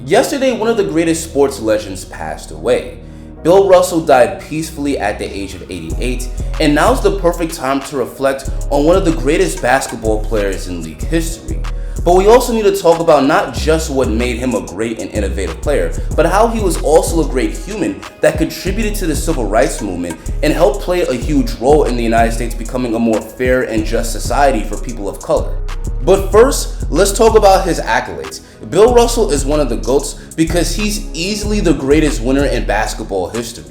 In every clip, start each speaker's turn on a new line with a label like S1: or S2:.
S1: Yesterday, one of the greatest sports legends passed away. Bill Russell died peacefully at the age of 88, and now's the perfect time to reflect on one of the greatest basketball players in league history. But we also need to talk about not just what made him a great and innovative player, but how he was also a great human that contributed to the civil rights movement and helped play a huge role in the United States becoming a more fair and just society for people of color. But first, let's talk about his accolades. Bill Russell is one of the GOATs because he's easily the greatest winner in basketball history.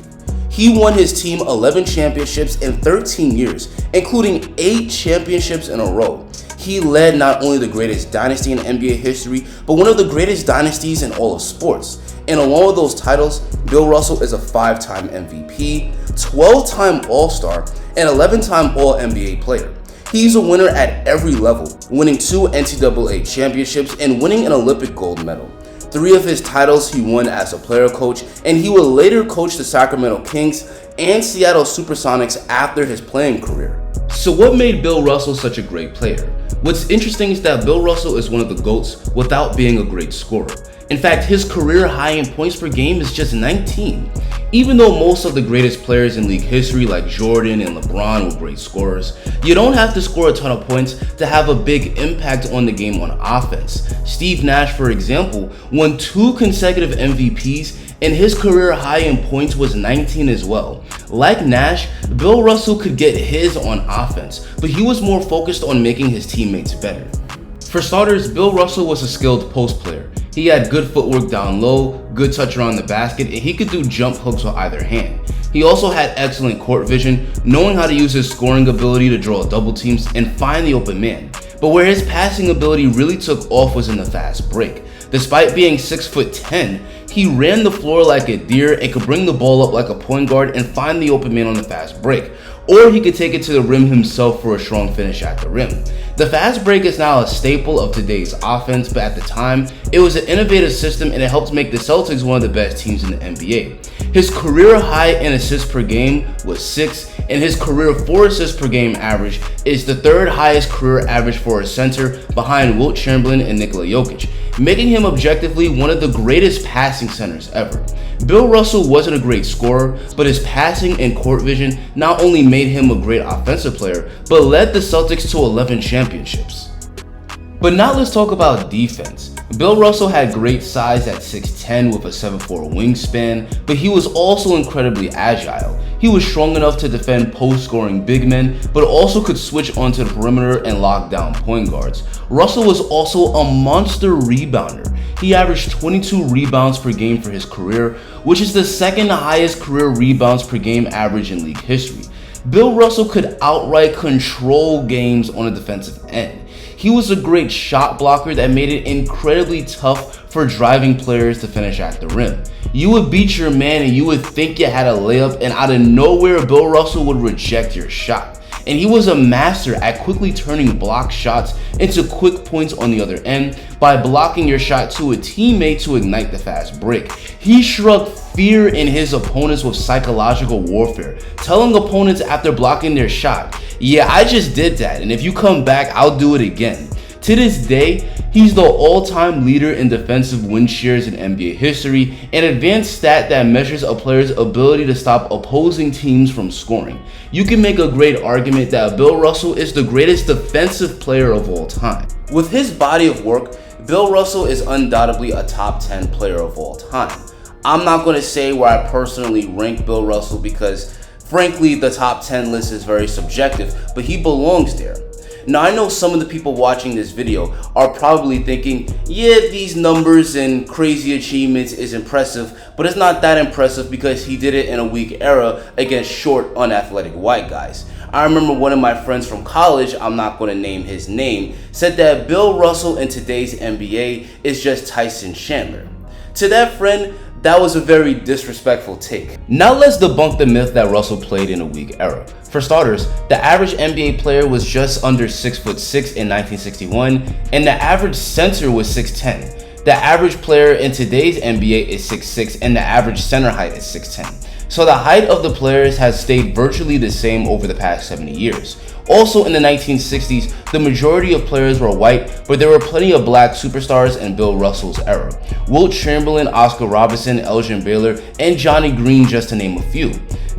S1: He won his team 11 championships in 13 years, including 8 championships in a row. He led not only the greatest dynasty in NBA history, but one of the greatest dynasties in all of sports. And along with those titles, Bill Russell is a 5-time MVP, 12-time All-Star, and 11-time All-NBA player. He's a winner at every level, winning 2 NCAA championships and winning an Olympic gold medal. 3 of his titles he won as a player coach, and he would later coach the Sacramento Kings and Seattle Supersonics after his playing career. So what made Bill Russell such a great player? What's interesting is that Bill Russell is one of the GOATs without being a great scorer. In fact, his career high in points per game is just 19. Even though most of the greatest players in league history like Jordan and LeBron were great scorers, you don't have to score a ton of points to have a big impact on the game on offense. Steve Nash, for example, won 2 consecutive MVPs and his career high in points was 19 as well. Like Nash, Bill Russell could get his on offense, but he was more focused on making his teammates better. For starters, Bill Russell was a skilled post player. He had good footwork down low, good touch around the basket, and he could do jump hooks with either hand. He also had excellent court vision, knowing how to use his scoring ability to draw double teams and find the open man. But where his passing ability really took off was in the fast break. Despite being 6'10", he ran the floor like a deer and could bring the ball up like a point guard and find the open man on the fast break. Or he could take it to the rim himself for a strong finish at the rim. The fast break is now a staple of today's offense, but at the time, it was an innovative system and it helped make the Celtics one of the best teams in the NBA. His career high in assists per game was 6, and his career 4 assists per game average is the 3rd highest career average for a center behind Wilt Chamberlain and Nikola Jokic, making him objectively one of the greatest passing centers ever. Bill Russell wasn't a great scorer, but his passing and court vision not only made him a great offensive player, but led the Celtics to 11 championships. But now let's talk about defense. Bill Russell had great size at 6'10" with a 7'4" wingspan, but he was also incredibly agile. He was strong enough to defend post-scoring big men, but also could switch onto the perimeter and lock down point guards. Russell was also a monster rebounder. He averaged 22 rebounds per game for his career, which is the 2nd highest career rebounds per game average in league history. Bill Russell could outright control games on a defensive end. He was a great shot blocker that made it incredibly tough for driving players to finish at the rim. You would beat your man and you would think you had a layup, and out of nowhere Bill Russell would reject your shot. And he was a master at quickly turning block shots into quick points on the other end by blocking your shot to a teammate to ignite the fast break. He struck fear in his opponents with psychological warfare, telling opponents after blocking their shot, "Yeah, I just did that, and if you come back, I'll do it again." To this day, he's the all-time leader in defensive win shares in NBA history, an advanced stat that measures a player's ability to stop opposing teams from scoring. You can make a great argument that Bill Russell is the greatest defensive player of all time. With his body of work, Bill Russell is undoubtedly a top 10 player of all time. I'm not going to say where I personally rank Bill Russell because, frankly, the top 10 list is very subjective, but he belongs there. Now, I know some of the people watching this video are probably thinking, yeah, these numbers and crazy achievements is impressive, but it's not that impressive because he did it in a weak era against short, unathletic white guys. I remember one of my friends from college, I'm not going to name his name, said that Bill Russell in today's NBA is just Tyson Chandler. To that friend, that was a very disrespectful take. Now let's debunk the myth that Russell played in a weak era. For starters, the average NBA player was just under 6'6" in 1961, and the average center was 6'10". The average player in today's NBA is 6'6", and the average center height is 6'10". So the height of the players has stayed virtually the same over the past 70 years. Also in the 1960s, the majority of players were white, but there were plenty of black superstars in Bill Russell's era. Wilt Chamberlain, Oscar Robertson, Elgin Baylor, and Johnny Green, just to name a few.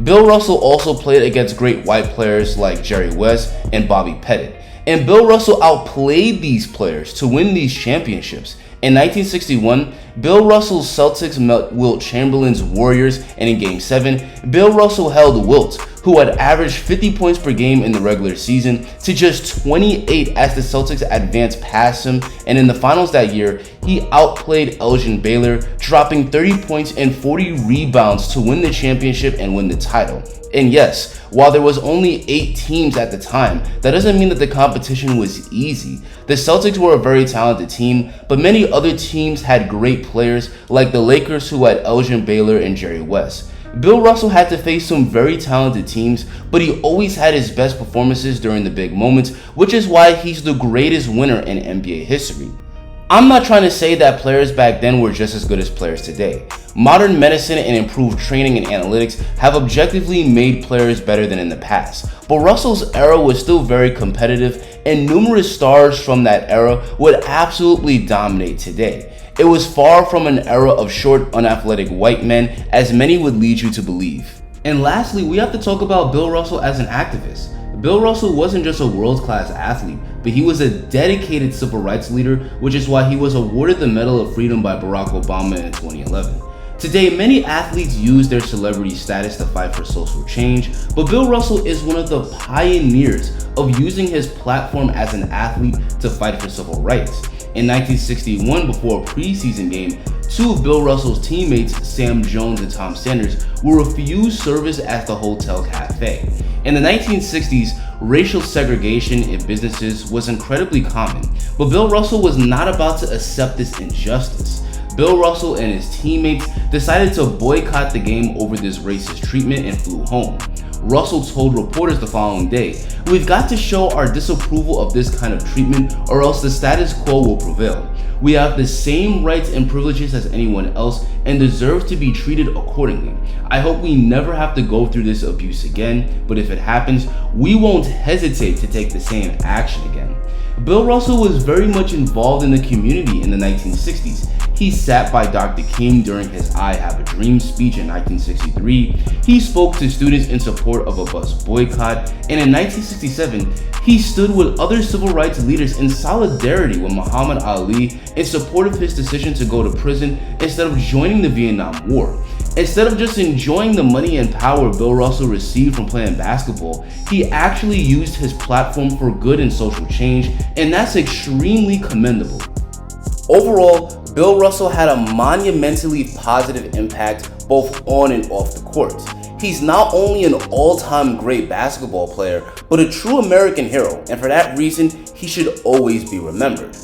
S1: Bill Russell also played against great white players like Jerry West and Bobby Pettit. And Bill Russell outplayed these players to win these championships. In 1961, Bill Russell's Celtics met Wilt Chamberlain's Warriors, and in Game 7, Bill Russell held Wilt, who had averaged 50 points per game in the regular season, to just 28 as the Celtics advanced past him, and in the finals that year, he outplayed Elgin Baylor, dropping 30 points and 40 rebounds to win the championship and win the title. And yes, while there was only 8 teams at the time, that doesn't mean that the competition was easy. The Celtics were a very talented team, but many other teams had great players like the Lakers, who had Elgin Baylor and Jerry West. Bill Russell had to face some very talented teams, but he always had his best performances during the big moments, which is why he's the greatest winner in NBA history. I'm not trying to say that players back then were just as good as players today. Modern medicine and improved training and analytics have objectively made players better than in the past, but Russell's era was still very competitive, and numerous stars from that era would absolutely dominate today. It was far from an era of short, unathletic white men, as many would lead you to believe. And lastly, we have to talk about Bill Russell as an activist. Bill Russell wasn't just a world-class athlete, but he was a dedicated civil rights leader, which is why he was awarded the Medal of Freedom by Barack Obama in 2011. Today, many athletes use their celebrity status to fight for social change, but Bill Russell is one of the pioneers of using his platform as an athlete to fight for civil rights. In 1961, before a preseason game, 2 of Bill Russell's teammates, Sam Jones and Tom Sanders, were refused service at the hotel cafe. In the 1960s, racial segregation in businesses was incredibly common, but Bill Russell was not about to accept this injustice. Bill Russell and his teammates decided to boycott the game over this racist treatment and flew home. Russell told reporters the following day, "We've got to show our disapproval of this kind of treatment, or else the status quo will prevail. We have the same rights and privileges as anyone else and deserve to be treated accordingly. I hope we never have to go through this abuse again, but if it happens, we won't hesitate to take the same action again." Bill Russell was very much involved in the community in the 1960s. He sat by Dr. King during his I Have a Dream speech in 1963. He spoke to students in support of a bus boycott, and in 1967, he stood with other civil rights leaders in solidarity with Muhammad Ali in support of his decision to go to prison instead of joining the Vietnam War. Instead of just enjoying the money and power Bill Russell received from playing basketball, he actually used his platform for good and social change, and that's extremely commendable. Overall, Bill Russell had a monumentally positive impact both on and off the court. He's not only an all-time great basketball player, but a true American hero, and for that reason, he should always be remembered.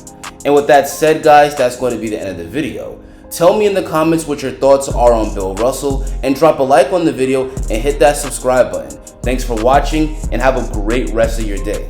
S1: And with that said, guys, that's going to be the end of the video. Tell me in the comments what your thoughts are on Bill Russell, and drop a like on the video and hit that subscribe button. Thanks for watching, and have a great rest of your day.